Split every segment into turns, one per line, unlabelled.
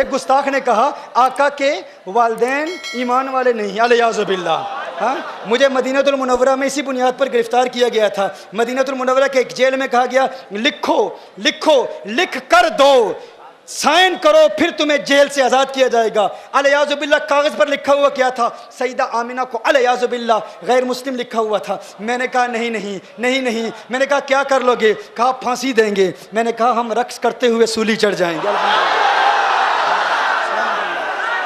ایک گستاخ نے کہا آقا کے والدین ایمان والے نہیں، الیاذ باللہ. ہاں، مجھے مدینہ المنورہ میں اسی بنیاد پر گرفتار کیا گیا تھا. مدینہ المنورہ کے ایک جیل میں کہا گیا لکھ کر دو، سائن کرو، پھر تمہیں جیل سے آزاد کیا جائے گا. الیاذ باللہ کاغذ پر لکھا ہوا کیا تھا؟ سیدہ آمنہ کو الیاذ باللہ غیر مسلم لکھا ہوا تھا. میں نے کہا نہیں. میں نے کہا کیا کر لو گے؟ کہا پھانسی دیں گے. میں نے کہا ہم رقص کرتے ہوئے سولی چڑھ جائیں گے.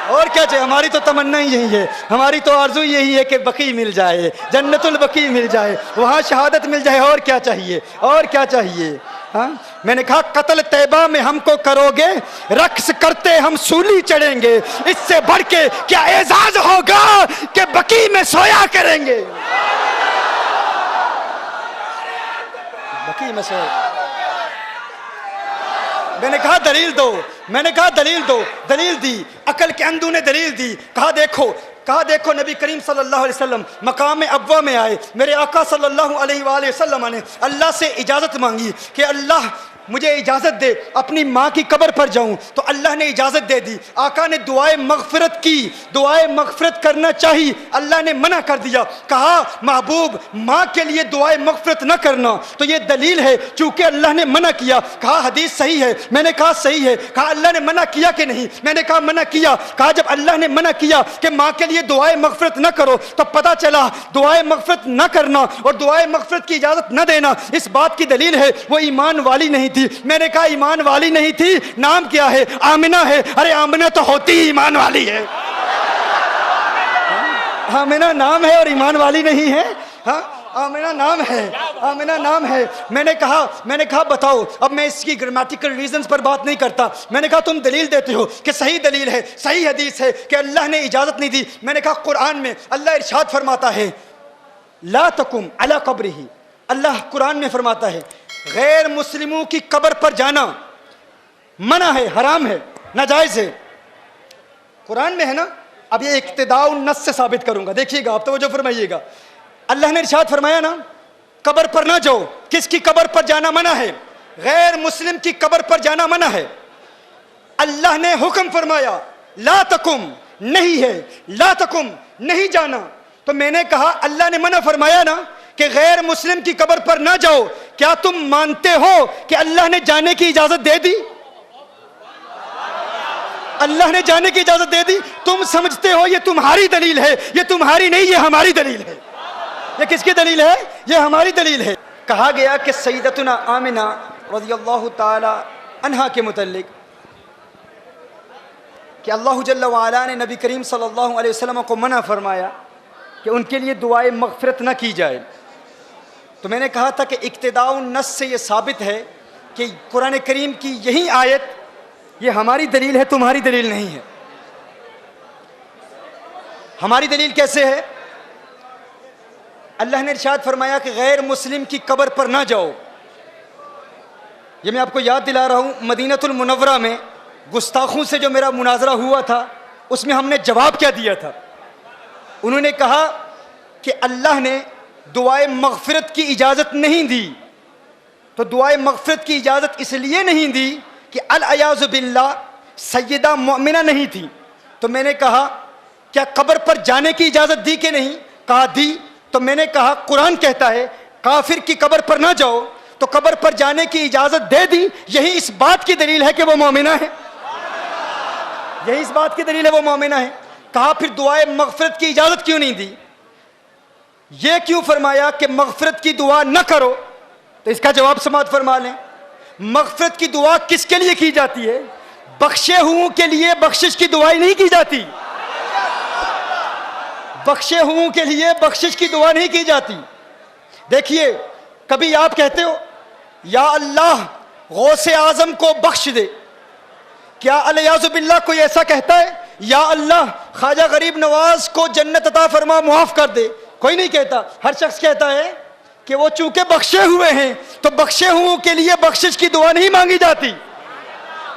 اور کیا چاہیے؟ ہماری تو تمنا ہی یہی ہے، ہماری تو آرزو یہی ہے کہ بقیع مل جائے، جنت البقیع مل جائے، وہاں شہادت مل جائے. اور کیا چاہیے؟ اور کیا چاہیے؟ ہاں، میں نے کہا قتل طیبہ میں ہم کو کرو گے، رقص کرتے ہم سولی چڑھیں گے. اس سے بڑھ کے کیا اعزاز ہوگا کہ بقیع میں سویا کریں گے. بقیع میں سویا. میں نے کہا دلیل دو. دلیل دی، عقل کے اندھو نے دلیل دی. کہا دیکھو نبی کریم صلی اللہ علیہ وسلم مقام ابوا میں آئے. میرے آقا صلی اللہ علیہ وآلہ وسلم نے اللہ سے اجازت مانگی کہ اللہ مجھے اجازت دے اپنی ماں کی قبر پر جاؤں، تو اللہ نے اجازت دے دی. آقا نے دعائے مغفرت کی، دعائے مغفرت کرنا چاہی، اللہ نے منع کر دیا. کہا محبوب ماں کے لیے دعائے مغفرت نہ کرنا، تو یہ دلیل ہے چونکہ اللہ نے منع کیا. کہا حدیث صحیح ہے. میں نے کہا صحیح ہے. کہا اللہ نے منع کیا کہ نہیں؟ میں نے کہا منع کیا. کہا جب اللہ نے منع کیا کہ ماں کے لیے دعائے مغفرت نہ کرو، تو پتہ چلا دعائے مغفرت نہ کرنا اور دعائے مغفرت کی اجازت نہ دینا اس بات کی دلیل ہے وہ ایمان والی نہیں تھی. میں نے کہا ایمان والی نہیں تھی، نام کیا ہے؟ آمنہ ہے. ارے آمنہ تو ہوتی ہی ایمان والی ہے. آمنہ نام ہے اور ایمان والی نہیں ہے. ہاں، آمنہ نام ہے. میں نے کہا بتاؤ. اب میں اس کی گرامیٹیکل ریزنز پر بات نہیں کرتا. میں نے کہا تم دلیل دیتے ہو کہ صحیح دلیل ہے، صحیح حدیث ہے کہ اللہ نے اجازت نہیں دی. میں نے کہا قرآن میں اللہ ارشاد فرماتا ہے لا تقم علی قبرہ. اللہ قرآن میں فرماتا ہے غیر مسلموں کی قبر پر جانا منع ہے، حرام ہے، ناجائز ہے. قرآن میں ہے نا. اب یہ اقتداء النص سے ثابت کروں گا، دیکھیے گا آپ توجہ فرمائیے گا. اللہ نے ارشاد فرمایا نا قبر پر نہ جاؤ. کس کی قبر پر جانا منع ہے؟ غیر مسلم کی قبر پر جانا منع ہے. اللہ نے حکم فرمایا لا تقم، نہیں ہے، لا تقم نہیں جانا. تو میں نے کہا اللہ نے منع فرمایا نا کہ غیر مسلم کی قبر پر نہ جاؤ، کیا تم مانتے ہو کہ اللہ نے جانے کی اجازت دے دی؟ اللہ نے جانے کی اجازت دے دی. تم سمجھتے ہو یہ تمہاری دلیل ہے، یہ تمہاری نہیں، یہ ہماری دلیل ہے. یہ کس کی دلیل ہے؟ یہ ہماری دلیل ہے. کہا گیا کہ سیدتنا آمنہ رضی اللہ تعالی عنہا کے متعلق کہ اللہ جل وعلا نے نبی کریم صلی اللہ علیہ وسلم کو منع فرمایا کہ ان کے لیے دعائے مغفرت نہ کی جائے. تو میں نے کہا تھا کہ اقتداء النص سے یہ ثابت ہے کہ قرآن کریم کی یہی آیت یہ ہماری دلیل ہے، تمہاری دلیل نہیں ہے. ہماری دلیل کیسے ہے؟ اللہ نے ارشاد فرمایا کہ غیر مسلم کی قبر پر نہ جاؤ. یہ میں آپ کو یاد دلا رہا ہوں، مدینہ المنورہ میں گستاخوں سے جو میرا مناظرہ ہوا تھا اس میں ہم نے جواب کیا دیا تھا. انہوں نے کہا کہ اللہ نے دعائے مغفرت کی اجازت نہیں دی. تو دعائے مغفرت کی اجازت اس لیے نہیں دی کہ الیاذ باللہ سیدہ مؤمنہ نہیں تھی. تو میں نے کہا کیا قبر پر جانے کی اجازت دی کہ نہیں؟ کہا دی. تو میں نے کہا قرآن کہتا ہے کافر کی قبر پر نہ جاؤ، تو قبر پر جانے کی اجازت دے دی. یہی اس بات کی دلیل ہے کہ وہ مومنہ ہے. یہی اس بات کی دلیل ہے وہ مومنہ ہے. کہا پھر دعائے مغفرت کی اجازت کیوں نہیں دی؟ یہ کیوں فرمایا کہ مغفرت کی دعا نہ کرو؟ تو اس کا جواب سماعت فرما لیں. مغفرت کی دعا کس کے لیے کی جاتی ہے؟ بخشے ہوں کے لیے بخشش کی دعائیں نہیں کی جاتی. بخشے ہوں کے لیے بخشش کی دعا نہیں کی جاتی. دیکھیے کبھی آپ کہتے ہو یا اللہ غوث اعظم کو بخش دے، کیا الیاذ باللہ کوئی ایسا کہتا ہے؟ یا اللہ خواجہ غریب نواز کو جنت عطا فرما، معاف کر دے. کوئی نہیں کہتا. ہر شخص کہتا ہے کہ وہ چونکہ بخشے ہوئے ہیں تو بخشے ہوں کے لیے بخشش کی دعا نہیں مانگی جاتی.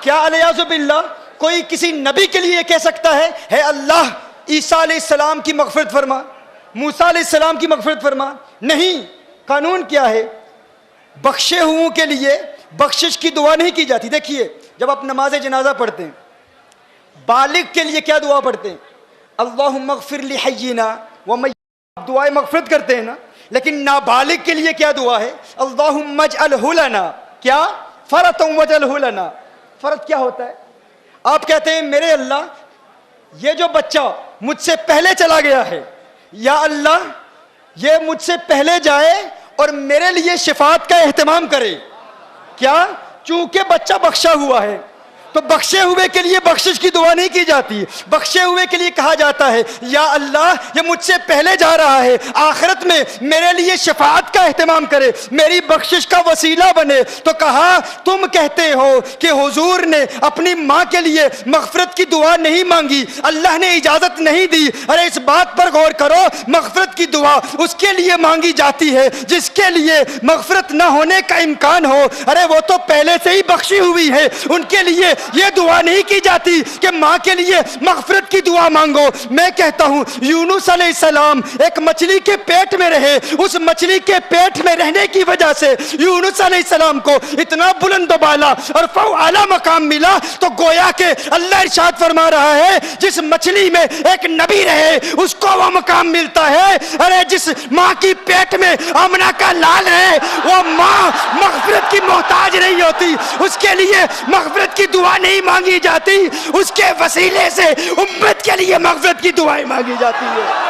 کیا الیاذ باللہ کوئی کسی نبی کے لیے کہہ سکتا ہے اے اللہ عیسیٰ علیہ السلام کی مغفرت فرما، موسیٰ علیہ السلام کی مغفرت فرما؟ نہیں. قانون کیا ہے؟ بخشے ہوں کے لیے بخشش کی دعا نہیں کی جاتی. دیکھیے جب آپ نماز جنازہ پڑھتے ہیں بالغ کے لیے کیا دعا پڑھتے ہیں؟ اللہم اغفر لی حینا ومیتنا، دعائے مغفرت کرتے ہیں نا. لیکن نابالغ کے لیے کیا دعا ہے؟ اللہم اجعلہ لنا، کیا؟ فرطا واجعلہ لنا. فرض کیا ہوتا ہے؟ آپ کہتے ہیں میرے اللہ یہ جو بچہ مجھ سے پہلے چلا گیا ہے، یا اللہ یہ مجھ سے پہلے جائے اور میرے لیے شفاعت کا اہتمام کرے. کیا؟ چونکہ بچہ بخشا ہوا ہے تو بخشے ہوئے کے لیے بخشش کی دعا نہیں کی جاتی. بخشے ہوئے کے لیے کہا جاتا ہے یا اللہ یہ مجھ سے پہلے جا رہا ہے، آخرت میں میرے لیے شفاعت کا اہتمام کرے، میری بخشش کا وسیلہ بنے. تو کہا تم کہتے ہو کہ حضور نے اپنی ماں کے لیے مغفرت کی دعا نہیں مانگی، اللہ نے اجازت نہیں دی. ارے اس بات پر غور کرو، مغفرت کی دعا اس کے لیے مانگی جاتی ہے جس کے لیے مغفرت نہ ہونے کا امکان ہو. ارے وہ تو پہلے سے ہی بخشی ہوئی ہے، ان کے لیے یہ دعا نہیں کی جاتی کہ ماں کے لیے مغفرت کی دعا مانگو. میں کہتا ہوں یونس علیہ السلام ایک مچھلی کے پیٹ میں رہے، اس مچھلی کے پیٹ میں رہنے کی وجہ سے یونس علیہ السلام کو اتنا بلند و بالا اور اعلیٰ مقام ملا. تو گویا کہ اللہ ارشاد فرما رہا ہے جس مچھلی میں ایک نبی رہے اس کو وہ مقام ملتا ہے. ارے جس ماں کی پیٹ میں آمنہ کا لال ہے وہ ماں مغفرت کی محتاج نہیں ہوتی، اس کے لیے مغفرت کی دعا نہیں مانگی جاتی، اس کے وسیلے سے امت کے لیے مغفرت کی دعائیں مانگی جاتی ہے.